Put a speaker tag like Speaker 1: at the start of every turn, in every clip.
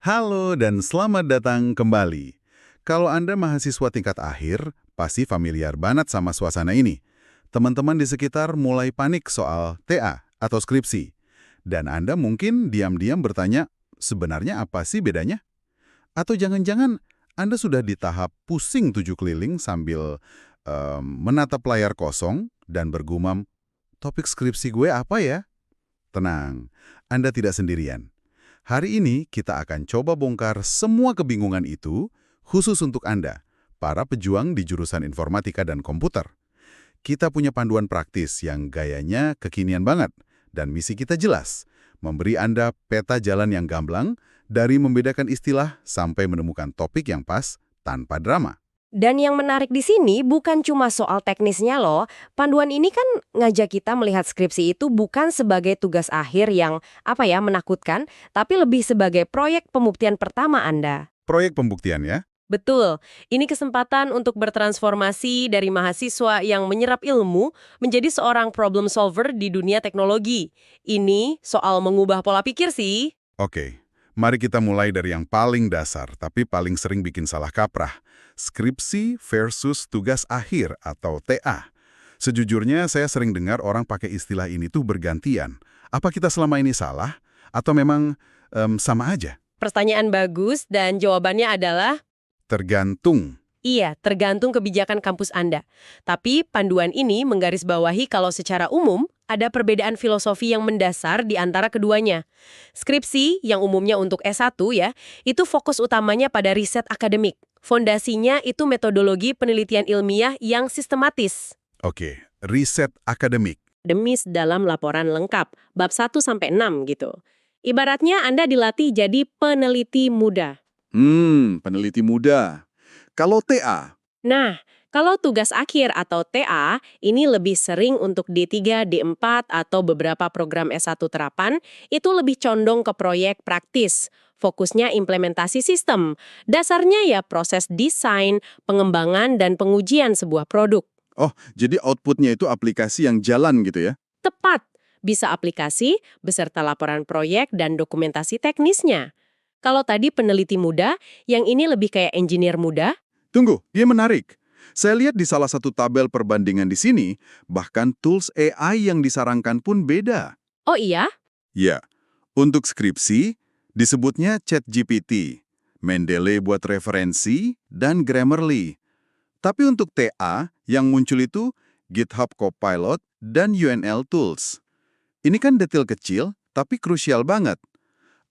Speaker 1: Halo dan selamat datang kembali. Kalau Anda mahasiswa tingkat akhir, pasti familiar banget sama suasana ini. Teman-teman di sekitar mulai panik soal TA atau skripsi. Dan Anda mungkin diam-diam bertanya, sebenarnya apa sih bedanya? Atau jangan-jangan Anda sudah di tahap pusing 7 keliling sambil menatap layar kosong dan bergumam, topik skripsi gue apa ya? Tenang, Anda tidak sendirian. Hari ini kita akan coba bongkar semua kebingungan itu khusus untuk Anda, para pejuang di jurusan informatika dan komputer. Kita punya panduan praktis yang gayanya kekinian banget, dan misi kita jelas, memberi Anda peta jalan yang gamblang dari membedakan istilah sampai menemukan topik yang pas tanpa drama.
Speaker 2: Dan yang menarik di sini bukan cuma soal teknisnya loh. Panduan ini kan ngajak kita melihat skripsi itu bukan sebagai tugas akhir yang menakutkan, tapi lebih sebagai proyek pembuktian pertama Anda.
Speaker 1: Proyek pembuktian ya?
Speaker 2: Betul, ini kesempatan untuk bertransformasi dari mahasiswa yang menyerap ilmu menjadi seorang problem solver di dunia teknologi. Ini soal mengubah pola pikir sih.
Speaker 1: Oke, mari kita mulai dari yang paling dasar, tapi paling sering bikin salah kaprah. Skripsi versus tugas akhir atau TA. Sejujurnya saya sering dengar orang pakai istilah ini tuh bergantian. Apa kita selama ini salah? Atau memang sama aja?
Speaker 2: Pertanyaan bagus dan jawabannya adalah
Speaker 1: Tergantung.
Speaker 2: iya, tergantung kebijakan kampus Anda. Tapi panduan ini menggarisbawahi kalau secara umum ada perbedaan filosofi yang mendasar di antara keduanya. Skripsi, yang umumnya untuk S1 ya, itu fokus utamanya pada riset akademik. Fondasinya itu metodologi penelitian ilmiah yang sistematis.
Speaker 1: Oke, riset akademik.
Speaker 2: Demis dalam laporan lengkap, bab 1-6 gitu. Ibaratnya Anda dilatih jadi peneliti muda.
Speaker 1: Peneliti muda. Kalau TA,
Speaker 2: Nah, kalau tugas akhir atau TA, ini lebih sering untuk D3, D4, atau beberapa program S1 terapan, itu lebih condong ke proyek praktis. Fokusnya implementasi sistem. Dasarnya ya proses desain, pengembangan, dan pengujian sebuah produk.
Speaker 1: oh jadi outputnya itu aplikasi yang jalan gitu ya?
Speaker 2: Tepat, bisa aplikasi, beserta laporan proyek dan dokumentasi teknisnya. Kalau tadi peneliti muda, yang ini lebih kayak engineer muda.
Speaker 1: Tunggu, dia menarik. Saya lihat di salah satu tabel perbandingan di sini, bahkan tools AI yang disarankan pun beda.
Speaker 2: Oh iya?
Speaker 1: Ya, untuk skripsi, disebutnya ChatGPT, Mendeley buat referensi, dan Grammarly. Tapi untuk TA, yang muncul itu GitHub Copilot dan UNL Tools. Ini kan detail kecil, tapi krusial banget.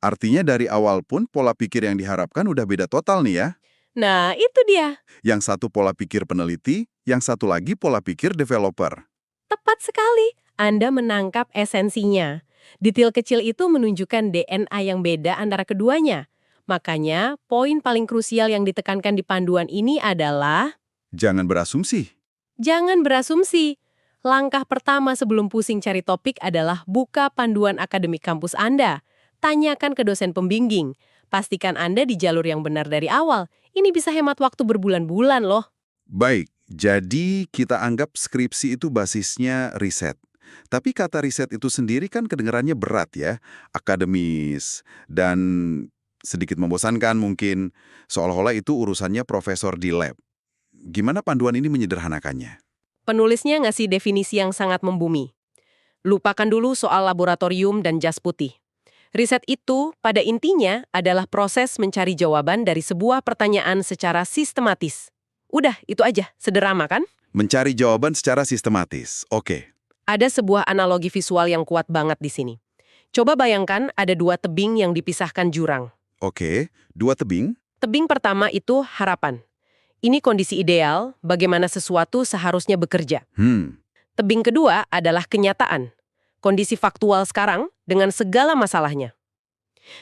Speaker 1: Artinya dari awal pun pola pikir yang diharapkan udah beda total nih ya.
Speaker 2: Nah, itu dia.
Speaker 1: Yang satu pola pikir peneliti, yang satu lagi pola pikir developer.
Speaker 2: Tepat sekali. Anda menangkap esensinya. Detail kecil itu menunjukkan DNA yang beda antara keduanya. Makanya, poin paling krusial yang ditekankan di panduan ini adalah
Speaker 1: Jangan berasumsi.
Speaker 2: jangan berasumsi. Langkah pertama sebelum pusing cari topik adalah buka panduan akademik kampus Anda. Tanyakan ke dosen pembimbing. Pastikan Anda di jalur yang benar dari awal. Ini bisa hemat waktu berbulan-bulan loh.
Speaker 1: Baik, jadi kita anggap skripsi itu basisnya riset. Tapi kata riset itu sendiri kan kedengarannya berat ya, akademis, dan sedikit membosankan mungkin, seolah-olah itu urusannya profesor di lab. Gimana panduan ini menyederhanakannya?
Speaker 2: Penulisnya ngasih definisi yang sangat membumi. Lupakan dulu soal laboratorium dan jas putih. Riset itu, pada intinya, adalah proses mencari jawaban dari sebuah pertanyaan secara sistematis. Udah, itu aja. Sederhana kan?
Speaker 1: Mencari jawaban secara sistematis, oke.
Speaker 2: Ada sebuah analogi visual yang kuat banget di sini. Coba bayangkan ada dua tebing yang dipisahkan jurang.
Speaker 1: Oke, dua tebing?
Speaker 2: Tebing pertama itu harapan. Ini kondisi ideal, bagaimana sesuatu seharusnya bekerja. Tebing kedua adalah kenyataan. Kondisi faktual sekarang dengan segala masalahnya.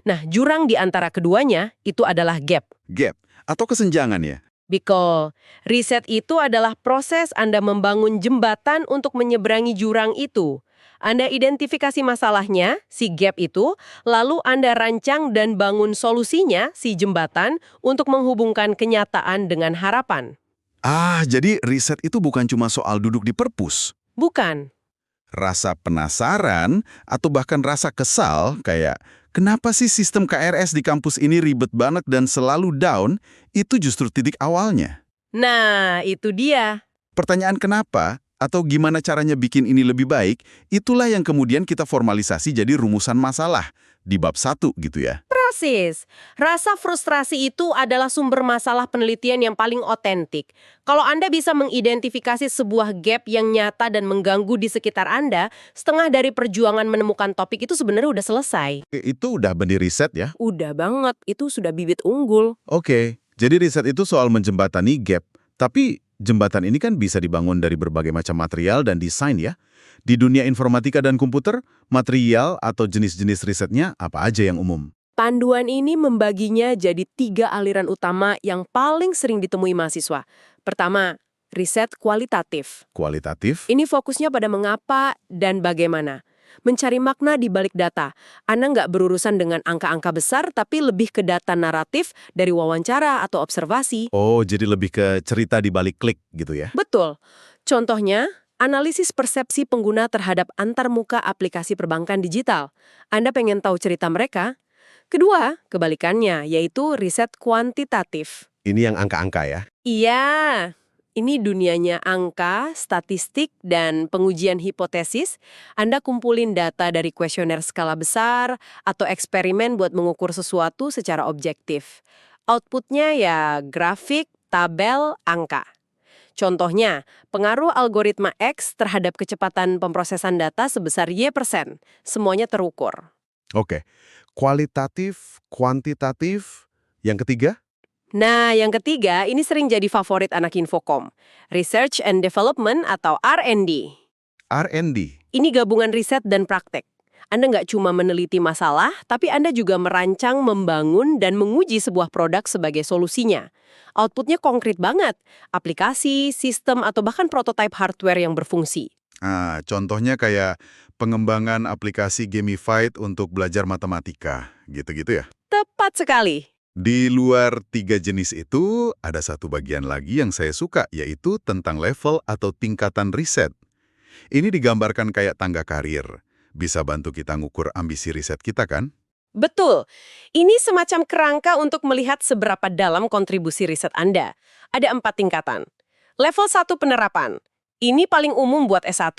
Speaker 2: Nah, jurang di antara keduanya itu adalah gap.
Speaker 1: Gap, atau kesenjangan ya?
Speaker 2: Because riset itu adalah proses Anda membangun jembatan untuk menyeberangi jurang itu. Anda identifikasi masalahnya, si gap itu, lalu Anda rancang dan bangun solusinya, si jembatan, untuk menghubungkan kenyataan dengan harapan.
Speaker 1: Jadi riset itu bukan cuma soal duduk di perpus.
Speaker 2: Bukan.
Speaker 1: Rasa penasaran atau bahkan rasa kesal kayak Kenapa sih sistem KRS di kampus ini ribet banget dan selalu down? Itu justru titik awalnya.
Speaker 2: Nah, itu dia.
Speaker 1: Pertanyaan kenapa atau gimana caranya bikin ini lebih baik, itulah yang kemudian kita formalisasi jadi rumusan masalah di bab 1 gitu ya.
Speaker 2: Persis. Rasa frustrasi itu adalah sumber masalah penelitian yang paling otentik. Kalau Anda bisa mengidentifikasi sebuah gap yang nyata dan mengganggu di sekitar Anda, setengah dari perjuangan menemukan topik itu sebenarnya udah selesai.
Speaker 1: Itu udah benih riset ya?
Speaker 2: Udah banget, itu sudah bibit unggul.
Speaker 1: Oke, jadi riset itu soal menjembatani gap. Tapi jembatan ini kan bisa dibangun dari berbagai macam material dan desain ya. Di dunia informatika dan komputer, material atau jenis-jenis risetnya apa aja yang umum?
Speaker 2: Panduan ini membaginya jadi 3 aliran utama yang paling sering ditemui mahasiswa. Pertama, riset kualitatif.
Speaker 1: Kualitatif?
Speaker 2: Ini fokusnya pada mengapa dan bagaimana. Mencari makna di balik data. Anda nggak berurusan dengan angka-angka besar, tapi lebih ke data naratif dari wawancara atau observasi.
Speaker 1: Oh, jadi lebih ke cerita di balik klik gitu ya?
Speaker 2: Betul. Contohnya, analisis persepsi pengguna terhadap antarmuka aplikasi perbankan digital. Anda pengen tahu cerita mereka? Kedua, kebalikannya, yaitu riset kuantitatif.
Speaker 1: Ini yang angka-angka ya?
Speaker 2: Iya, ini dunianya angka, statistik, dan pengujian hipotesis. Anda kumpulin data dari kuesioner skala besar atau eksperimen buat mengukur sesuatu secara objektif. Outputnya ya grafik, tabel, angka. Contohnya, pengaruh algoritma X terhadap kecepatan pemrosesan data sebesar Y%. Semuanya terukur.
Speaker 1: Oke, kualitatif, kuantitatif. Yang ketiga?
Speaker 2: Nah, yang ketiga, ini sering jadi favorit anak Infokom. Research and Development atau R&D.
Speaker 1: R&D.
Speaker 2: Ini gabungan riset dan praktek. Anda nggak cuma meneliti masalah, tapi Anda juga merancang, membangun, dan menguji sebuah produk sebagai solusinya. Outputnya konkret banget. Aplikasi, sistem, atau bahkan prototipe hardware yang berfungsi.
Speaker 1: Contohnya kayak pengembangan aplikasi gamified untuk belajar matematika, gitu-gitu ya?
Speaker 2: Tepat sekali.
Speaker 1: Di luar 3 jenis itu, ada satu bagian lagi yang saya suka, yaitu tentang level atau tingkatan riset. Ini digambarkan kayak tangga karir. Bisa bantu kita ngukur ambisi riset kita kan?
Speaker 2: Betul. Ini semacam kerangka untuk melihat seberapa dalam kontribusi riset Anda. Ada 4 tingkatan. Level 1 penerapan. Ini paling umum buat S1.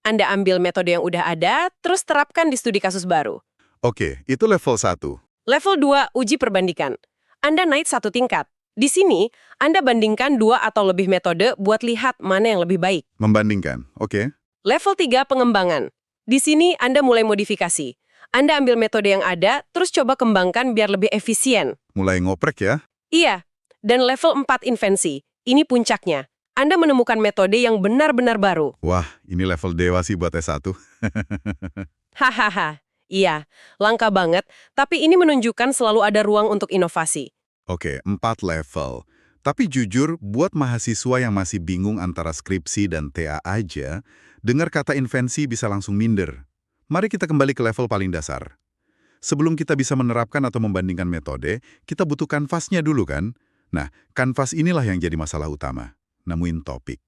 Speaker 2: Anda ambil metode yang udah ada, terus terapkan di studi kasus baru.
Speaker 1: Oke, itu level 1.
Speaker 2: Level 2, uji perbandingan. Anda naik 1 tingkat. Di sini, Anda bandingkan 2 atau lebih metode buat lihat mana yang lebih baik.
Speaker 1: Membandingkan, oke.
Speaker 2: Level 3, pengembangan. Di sini, Anda mulai modifikasi. Anda ambil metode yang ada, terus coba kembangkan biar lebih efisien.
Speaker 1: Mulai ngoprek ya?
Speaker 2: Iya. Dan level 4, invensi. Ini puncaknya. Anda menemukan metode yang benar-benar baru.
Speaker 1: Wah, ini level dewa sih buat S1.
Speaker 2: Hahaha. Iya, langka banget, tapi ini menunjukkan selalu ada ruang untuk inovasi.
Speaker 1: Oke, 4 level. Tapi jujur, buat mahasiswa yang masih bingung antara skripsi dan TA aja, dengar kata invensi bisa langsung minder. Mari kita kembali ke level paling dasar. Sebelum kita bisa menerapkan atau membandingkan metode, kita butuh kanvasnya dulu kan? Nah, kanvas inilah yang jadi masalah utama. Nemuin topik.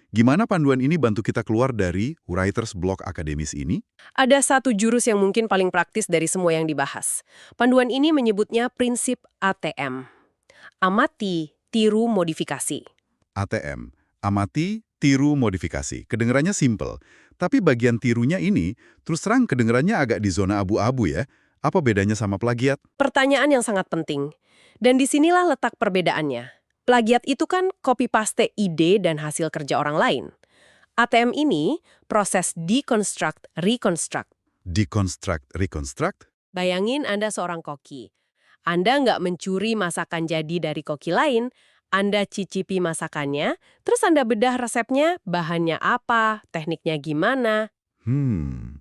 Speaker 1: Gimana panduan ini bantu kita keluar dari writer's block akademis ini?
Speaker 2: Ada satu jurus yang mungkin paling praktis dari semua yang dibahas. Panduan ini menyebutnya prinsip ATM. Amati, tiru, modifikasi.
Speaker 1: ATM. Amati, tiru, modifikasi. Kedengarannya simple. Tapi bagian tirunya ini, terus terang kedengarannya agak di zona abu-abu ya. Apa bedanya sama plagiat?
Speaker 2: Pertanyaan yang sangat penting. Dan disinilah letak perbedaannya. Plagiat itu kan copy-paste ide dan hasil kerja orang lain. ATM ini proses deconstruct, reconstruct.
Speaker 1: Deconstruct, reconstruct?
Speaker 2: Bayangin Anda seorang koki. Anda nggak mencuri masakan jadi dari koki lain, Anda cicipi masakannya, terus Anda bedah resepnya, bahannya apa, tekniknya gimana.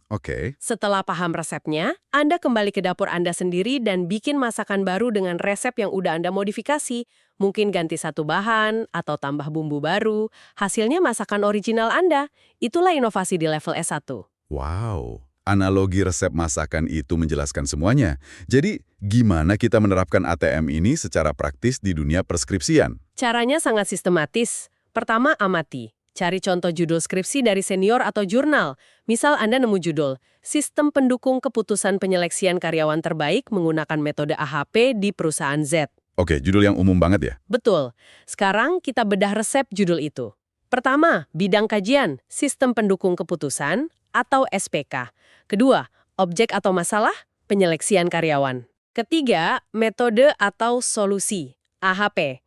Speaker 1: Oke.
Speaker 2: Setelah paham resepnya, Anda kembali ke dapur Anda sendiri dan bikin masakan baru dengan resep yang udah Anda modifikasi. Mungkin ganti satu bahan atau tambah bumbu baru. Hasilnya masakan original Anda. Itulah inovasi di level S1.
Speaker 1: Wow. Analogi resep masakan itu menjelaskan semuanya. Jadi, gimana kita menerapkan ATM ini secara praktis di dunia perskripsian?
Speaker 2: Caranya sangat sistematis. Pertama, amati. Cari contoh judul skripsi dari senior atau jurnal. Misal Anda nemu judul, Sistem Pendukung Keputusan Penyeleksian Karyawan Terbaik menggunakan metode AHP di perusahaan Z.
Speaker 1: Oke, judul yang umum banget ya.
Speaker 2: Betul. Sekarang kita bedah resep judul itu. Pertama, bidang kajian, Sistem Pendukung Keputusan atau SPK. Kedua, objek atau masalah, penyeleksian karyawan. Ketiga, metode atau solusi, AHP.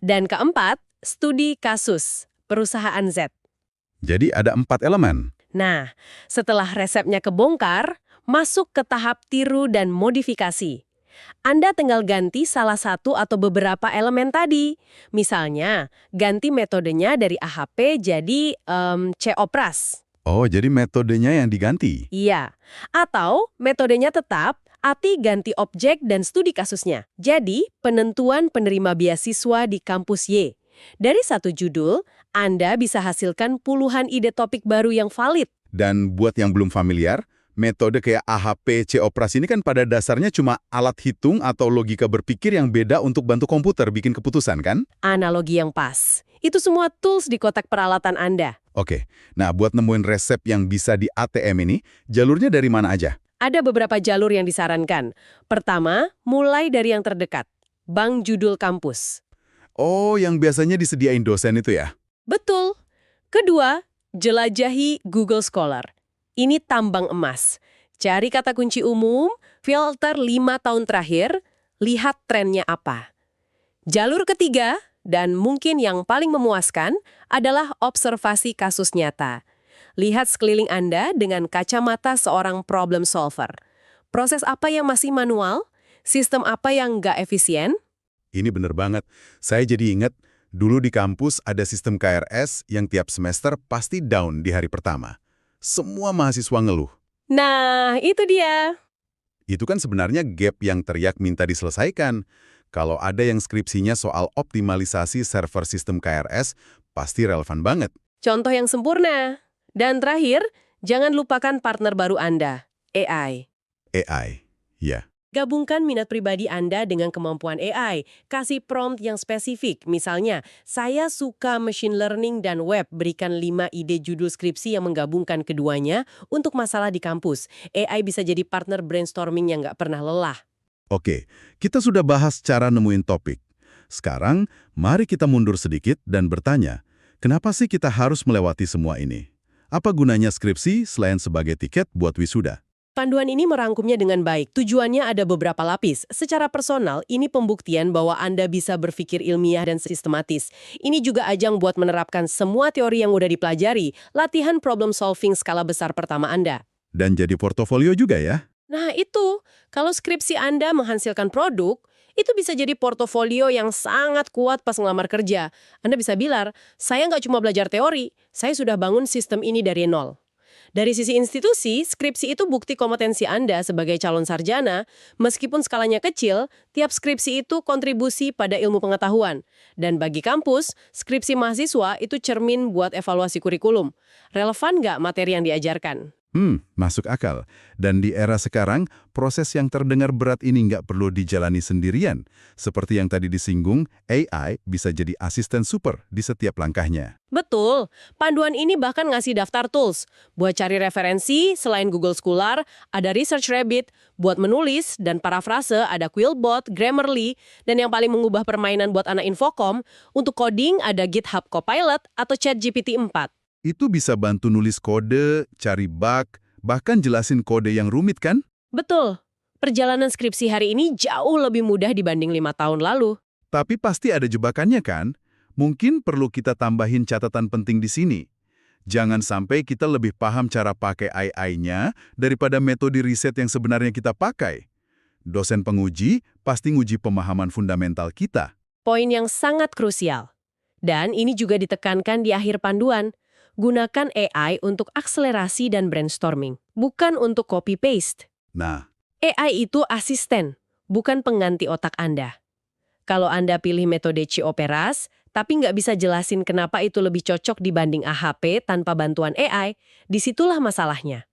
Speaker 2: Dan keempat, studi kasus, perusahaan Z.
Speaker 1: Jadi ada 4 elemen.
Speaker 2: Nah, setelah resepnya kebongkar, masuk ke tahap tiru dan modifikasi. Anda tinggal ganti salah satu atau beberapa elemen tadi. Misalnya, ganti metodenya dari AHP jadi COPRAS.
Speaker 1: Oh, jadi metodenya yang diganti.
Speaker 2: Iya. Atau metodenya tetap, ATI ganti objek dan studi kasusnya. Jadi, penentuan penerima beasiswa di kampus Y. Dari satu judul, Anda bisa hasilkan puluhan ide topik baru yang valid.
Speaker 1: Dan buat yang belum familiar, metode kayak AHP, COPRAS ini kan pada dasarnya cuma alat hitung atau logika berpikir yang beda untuk bantu komputer bikin keputusan kan?
Speaker 2: Analogi yang pas. Itu semua tools di kotak peralatan Anda.
Speaker 1: Oke, nah buat nemuin resep yang bisa di ATM ini, jalurnya dari mana aja?
Speaker 2: Ada beberapa jalur yang disarankan. Pertama, mulai dari yang terdekat. Bank judul kampus.
Speaker 1: Oh, yang biasanya disediain dosen itu ya?
Speaker 2: Betul. Kedua, jelajahi Google Scholar. Ini tambang emas. Cari kata kunci umum, filter 5 tahun terakhir, lihat trennya apa. Jalur ketiga, dan mungkin yang paling memuaskan, adalah observasi kasus nyata. Lihat sekeliling Anda dengan kacamata seorang problem solver. Proses apa yang masih manual? Sistem apa yang nggak efisien?
Speaker 1: Ini bener banget. Saya jadi ingat, dulu di kampus ada sistem KRS yang tiap semester pasti down di hari pertama. Semua mahasiswa ngeluh.
Speaker 2: Nah, itu dia.
Speaker 1: Itu kan sebenarnya gap yang teriak minta diselesaikan. Kalau ada yang skripsinya soal optimalisasi server sistem KRS, pasti relevan banget.
Speaker 2: Contoh yang sempurna. Dan terakhir, jangan lupakan partner baru Anda, AI.
Speaker 1: AI, ya.
Speaker 2: Gabungkan minat pribadi Anda dengan kemampuan AI. Kasih prompt yang spesifik. Misalnya, saya suka machine learning dan web. Berikan 5 ide judul skripsi yang menggabungkan keduanya untuk masalah di kampus. AI bisa jadi partner brainstorming yang nggak pernah lelah.
Speaker 1: Oke, kita sudah bahas cara nemuin topik. Sekarang, mari kita mundur sedikit dan bertanya, kenapa sih kita harus melewati semua ini? Apa gunanya skripsi selain sebagai tiket buat wisuda?
Speaker 2: Panduan ini merangkumnya dengan baik. Tujuannya ada beberapa lapis. Secara personal, ini pembuktian bahwa Anda bisa berpikir ilmiah dan sistematis. Ini juga ajang buat menerapkan semua teori yang udah dipelajari, latihan problem solving skala besar pertama Anda.
Speaker 1: Dan jadi portofolio juga ya?
Speaker 2: Nah itu, kalau skripsi Anda menghasilkan produk, itu bisa jadi portofolio yang sangat kuat pas ngelamar kerja. Anda bisa bilang, saya nggak cuma belajar teori, saya sudah bangun sistem ini dari nol. Dari sisi institusi, skripsi itu bukti kompetensi Anda sebagai calon sarjana. Meskipun skalanya kecil, tiap skripsi itu kontribusi pada ilmu pengetahuan. Dan bagi kampus, skripsi mahasiswa itu cermin buat evaluasi kurikulum. Relevan nggak materi yang diajarkan?
Speaker 1: Masuk akal. Dan di era sekarang, proses yang terdengar berat ini nggak perlu dijalani sendirian. Seperti yang tadi disinggung, AI bisa jadi asisten super di setiap langkahnya.
Speaker 2: Betul. Panduan ini bahkan ngasih daftar tools. Buat cari referensi, selain Google Scholar, ada Research Rabbit. Buat menulis dan parafrase, ada Quillbot, Grammarly. Dan yang paling mengubah permainan buat anak Infocom, untuk coding ada GitHub Copilot atau ChatGPT 4.
Speaker 1: Itu bisa bantu nulis kode, cari bug, bahkan jelasin kode yang rumit kan?
Speaker 2: Betul. Perjalanan skripsi hari ini jauh lebih mudah dibanding 5 tahun lalu.
Speaker 1: Tapi pasti ada jebakannya kan? Mungkin perlu kita tambahin catatan penting di sini. Jangan sampai kita lebih paham cara pakai AI-nya daripada metode riset yang sebenarnya kita pakai. Dosen penguji pasti nguji pemahaman fundamental kita.
Speaker 2: Poin yang sangat krusial. Dan ini juga ditekankan di akhir panduan. Gunakan AI untuk akselerasi dan brainstorming, bukan untuk copy-paste.
Speaker 1: Nah,
Speaker 2: AI itu asisten, bukan pengganti otak Anda. Kalau Anda pilih metode COPRAS, tapi nggak bisa jelasin kenapa itu lebih cocok dibanding AHP tanpa bantuan AI, disitulah masalahnya.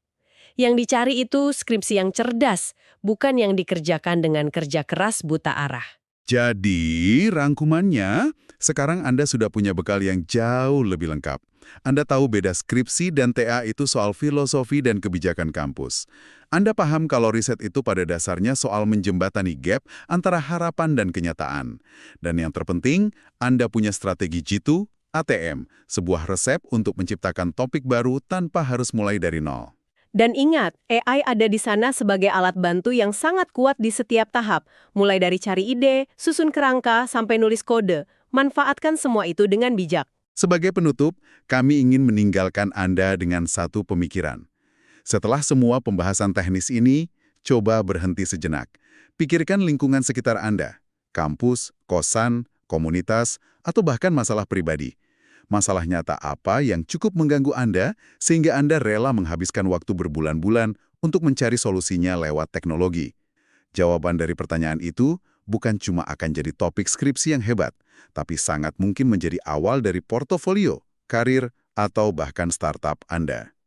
Speaker 2: Yang dicari itu skripsi yang cerdas, bukan yang dikerjakan dengan kerja keras buta arah.
Speaker 1: jadi rangkumannya, sekarang Anda sudah punya bekal yang jauh lebih lengkap. Anda tahu beda skripsi dan TA itu soal filosofi dan kebijakan kampus. Anda paham kalau riset itu pada dasarnya soal menjembatani gap antara harapan dan kenyataan. Dan yang terpenting, Anda punya strategi jitu, ATM, sebuah resep untuk menciptakan topik baru tanpa harus mulai dari nol.
Speaker 2: Dan ingat, AI ada di sana sebagai alat bantu yang sangat kuat di setiap tahap, mulai dari cari ide, susun kerangka, sampai nulis kode. Manfaatkan semua itu dengan bijak.
Speaker 1: Sebagai penutup, kami ingin meninggalkan Anda dengan satu pemikiran. Setelah semua pembahasan teknis ini, coba berhenti sejenak. Pikirkan lingkungan sekitar Anda, kampus, kosan, komunitas, atau bahkan masalah pribadi. Masalah nyata apa yang cukup mengganggu Anda sehingga Anda rela menghabiskan waktu berbulan-bulan untuk mencari solusinya lewat teknologi? Jawaban dari pertanyaan itu bukan cuma akan jadi topik skripsi yang hebat, tapi sangat mungkin menjadi awal dari portofolio, karir, atau bahkan startup Anda.